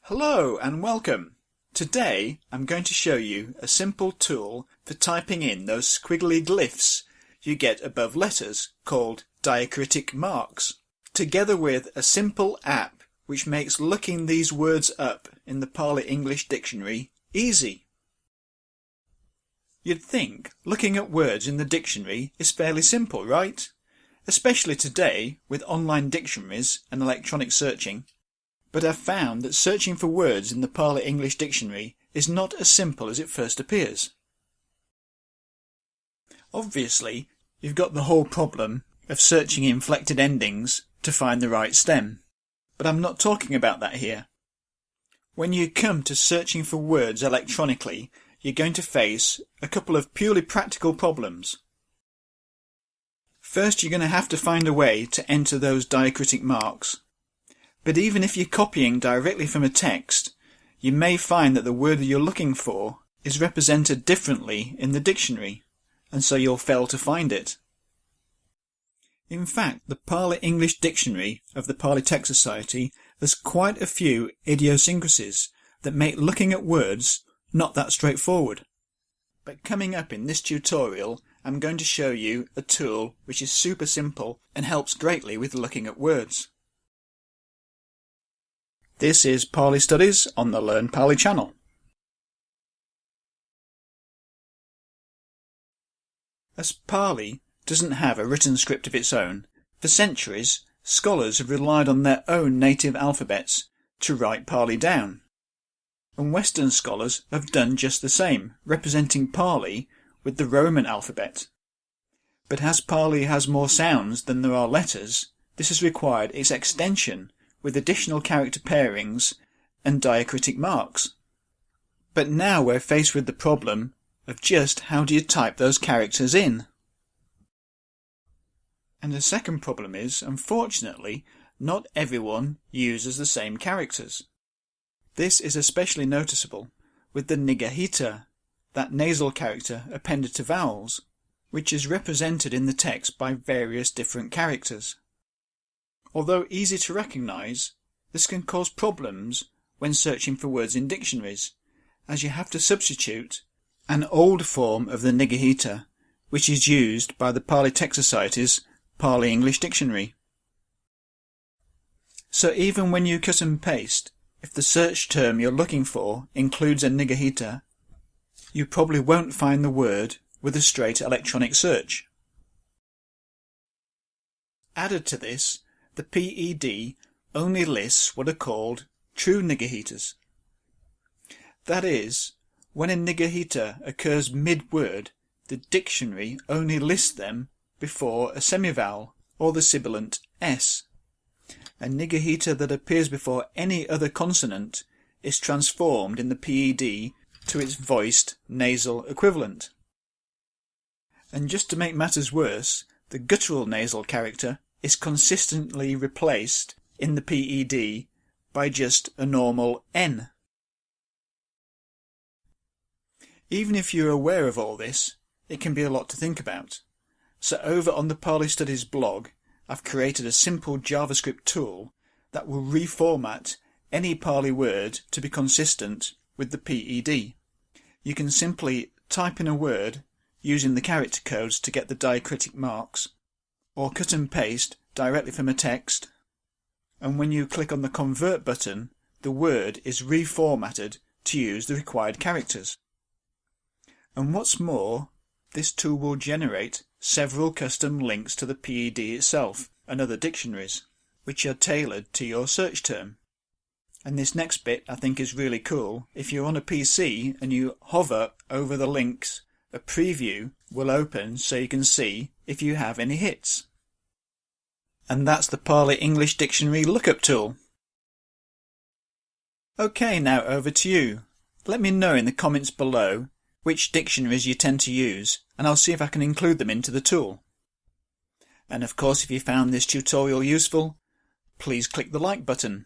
Hello and welcome. Today I'm going to show you a simple tool for typing in those squiggly glyphs you get above letters called diacritic marks, together with a simple app which makes looking these words up in the Pali-English Dictionary easy. You'd think looking at words in the dictionary is fairly simple, right? Especially today with online dictionaries and electronic searching. But I've found that searching for words in the Pali-English Dictionary is not as simple as it first appears. Obviously, you've got the whole problem of searching inflected endings to find the right stem. But I'm not talking about that here. When you come to searching for words electronically, you're going to face a couple of purely practical problems. First, you're going to have to find a way to enter those diacritic marks. But even if you're copying directly from a text, you may find that the word that you're looking for is represented differently in the dictionary, and so you'll fail to find it. In fact, the Pali-English Dictionary of the Pali Text Society has quite a few idiosyncrasies that make looking at words not that straightforward. But coming up in this tutorial, I'm going to show you a tool which is super simple and helps greatly with looking at words. This is Pali Studies on the Learn Pali channel. As Pali doesn't have a written script of its own, for centuries scholars have relied on their own native alphabets to write Pali down. And Western scholars have done just the same, representing Pali with the Roman alphabet. But as Pali has more sounds than there are letters, this has required its extension with additional character pairings and diacritic marks. But now we're faced with the problem of just how do you type those characters in? And the second problem is, unfortunately, not everyone uses the same characters. This is especially noticeable with the niggahīta, that nasal character appended to vowels, which is represented in the text by various different characters. Although easy to recognise, this can cause problems when searching for words in dictionaries, as you have to substitute an old form of the niggahīta, which is used by the Pali Text Society's Pali-English Dictionary. So even when you cut and paste, if the search term you're looking for includes a niggahīta, you probably won't find the word with a straight electronic search. Added to this, the PED only lists what are called true niggahītas. That is, when a niggahīta occurs mid-word, the dictionary only lists them before a semivowel or the sibilant S. A niggahīta that appears before any other consonant is transformed in the PED to its voiced nasal equivalent. And just to make matters worse, the guttural nasal character is consistently replaced in the PED by just a normal N. Even if you're aware of all this, it can be a lot to think about. So over on the Pali Studies blog, I've created a simple JavaScript tool that will reformat any Pali word to be consistent with the PED. You can simply type in a word using the character codes to get the diacritic marks, or cut and paste directly from a text, and when you click on the Convert button, the word is reformatted to use the required characters. And what's more, this tool will generate several custom links to the PED itself and other dictionaries, which are tailored to your search term. And this next bit I think is really cool. If you're on a PC and you hover over the links, a preview will open so you can see if you have any hits. And that's the Pali-English Dictionary lookup tool. Okay, now over to you. Let me know in the comments below which dictionaries you tend to use, and I'll see if I can include them into the tool. And of course, if you found this tutorial useful, please click the like button.